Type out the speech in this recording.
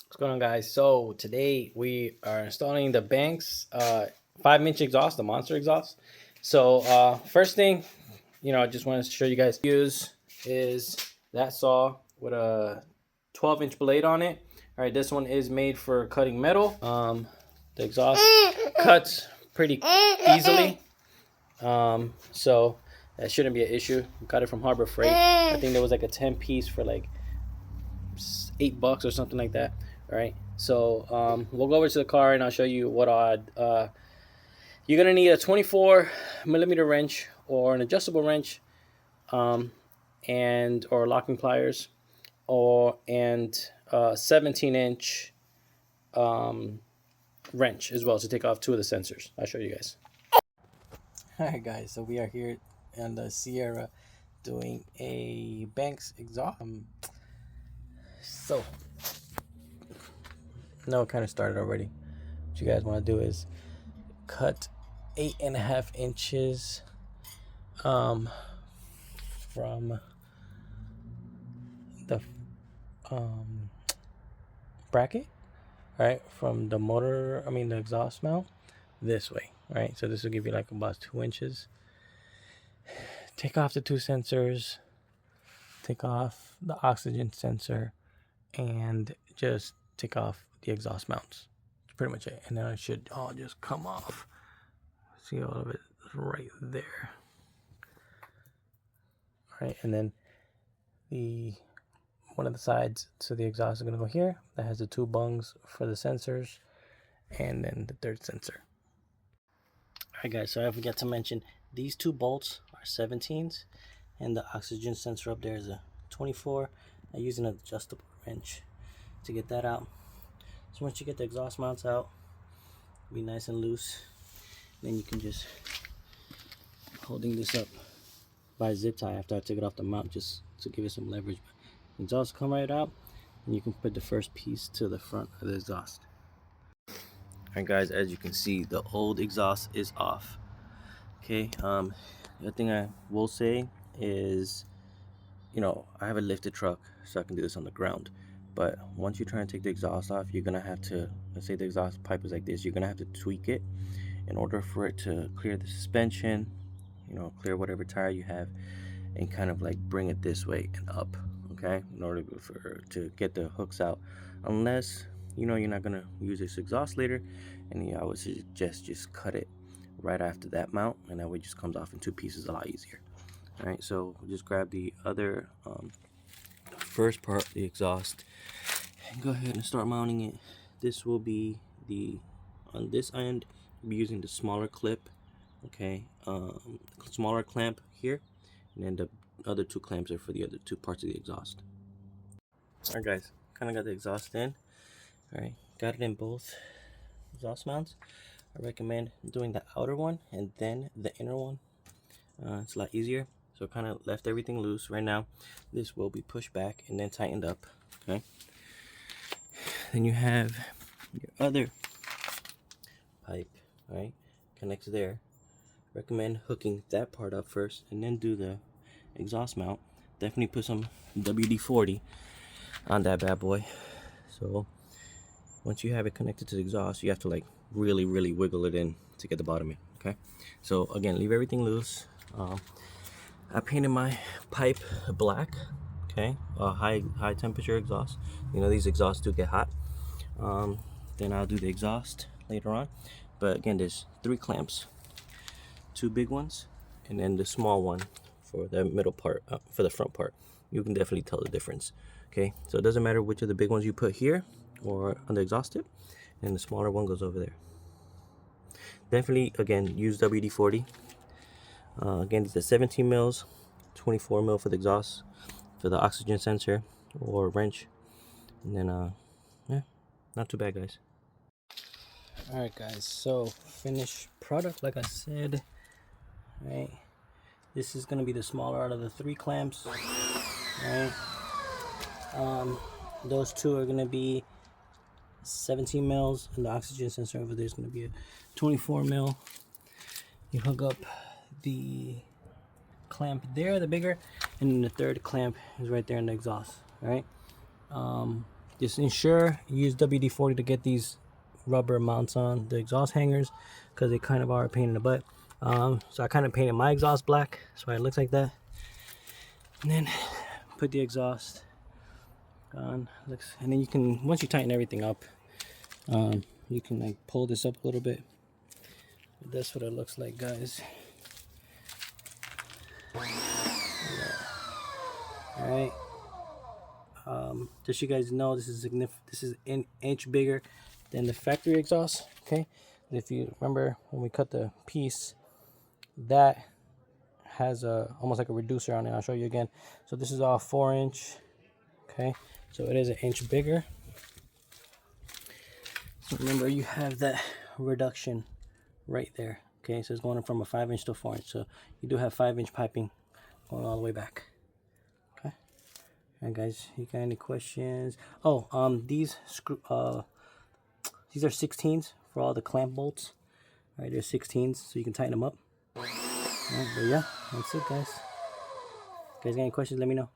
What's going on, guys? So today we are installing the Banks 5-inch exhaust, the monster exhaust. So first thing, I just wanted to show you guys use is that saw with a 12-inch blade on it. All right, this one is made for cutting metal. The exhaust cuts pretty easily, so that shouldn't be an issue. We got it from Harbor Freight. I think there was like a 10-piece for like $8 or something like that. All right, so we'll go over to the car and I'll show you what you're gonna need a 24 millimeter wrench or an adjustable wrench, and or locking pliers, and 17-inch wrench as well to take off 2 of the sensors. I'll show you guys. All right, guys, so we are here on the Sierra doing a Banks exhaust. So no, it kind of started already. What you guys want to do is cut 8.5 inches from the bracket, right, from the the exhaust mount this way, right? So this will give you like about 2 inches. Take off the 2 sensors, take off the oxygen sensor, and just take off the exhaust mounts. That's pretty much it. And then it should all just come off. See all of it right there. All right, and then one of the sides to the exhaust is going to go here. That has the 2 bungs for the sensors, and then the 3rd sensor. All right, guys, so I forgot to mention these 2 bolts are 17s, and the oxygen sensor up there is a 24. I'm using an adjustable wrench to get that out. So once you get the exhaust mounts out, be nice and loose. Then you can just holding this up by a zip tie after I took it off the mount, just to give it some leverage. But exhaust come right out, and you can put the first piece to the front of the exhaust. Alright, guys, as you can see, the old exhaust is off. Okay, the thing I will say is, I have a lifted truck, so I can do this on the ground. But once you try and take the exhaust off, you're gonna have to, let's say the exhaust pipe is like this, you're gonna have to tweak it in order for it to clear the suspension, clear whatever tire you have, and kind of like bring it this way and up, okay, in order to get the hooks out. Unless you're not gonna use this exhaust later, and I would suggest just cut it right after that mount, and that way it just comes off in 2 pieces a lot easier. All right, so just grab the other first part, the exhaust, and go ahead and start mounting it. This will be on this end, we'll be using the smaller clip, okay, smaller clamp here, and then the other 2 clamps are for the other 2 parts of the exhaust. All right, guys, kind of got the exhaust in. All right, got it in both exhaust mounts. I recommend doing the outer one and then the inner one. It's a lot easier. So kind of left everything loose. Right now, this will be pushed back and then tightened up. Okay. Then you have your other pipe, right? Connects there. Recommend hooking that part up first and then do the exhaust mount. Definitely put some WD-40 on that bad boy. So once you have it connected to the exhaust, you have to like really wiggle it in to get the bottom in. Okay. So again, leave everything loose. I painted my pipe black, okay, high temperature exhaust. These exhausts do get hot. Then I'll do the exhaust later on. But again, there's 3 clamps, 2 big ones, and then the small one for the middle part, for the front part. You can definitely tell the difference. Okay, so it doesn't matter which of the big ones you put here or on the exhaust tip, and the smaller one goes over there. Definitely, again, use WD-40. Again, these are 17 mils, 24 mil for the exhaust, for the oxygen sensor or wrench, and then yeah, not too bad, guys. All right, guys, so finished product, like I said. All right, this is gonna be the smaller out of the 3 clamps. All right, those 2 are gonna be 17 mils, and the oxygen sensor over there is gonna be a 24 mil. You hook up the clamp there, the bigger, and then the 3rd clamp is right there in the exhaust. All right, Just ensure you use WD-40 to get these rubber mounts on the exhaust hangers, because they kind of are a pain in the butt. So I kind of painted my exhaust black, so it looks like that. And then put the exhaust on. And then you can, once you tighten everything up, you can like pull this up a little bit. That's what it looks like, guys. All right. Just so you guys know, this is an inch bigger than the factory exhaust. Okay, if you remember when we cut the piece, that has almost like a reducer on it. I'll show you again. So this is all 4-inch. Okay, so it is an inch bigger. So remember, you have that reduction right there. Okay, so it's going from a 5-inch to 4-inch. So you do have 5-inch piping going all the way back. Okay. Alright guys, you got any questions? Oh, these are 16s for all the clamp bolts. Alright, they're 16s, so you can tighten them up. Alright, but yeah, that's it guys. If you guys got any questions, let me know.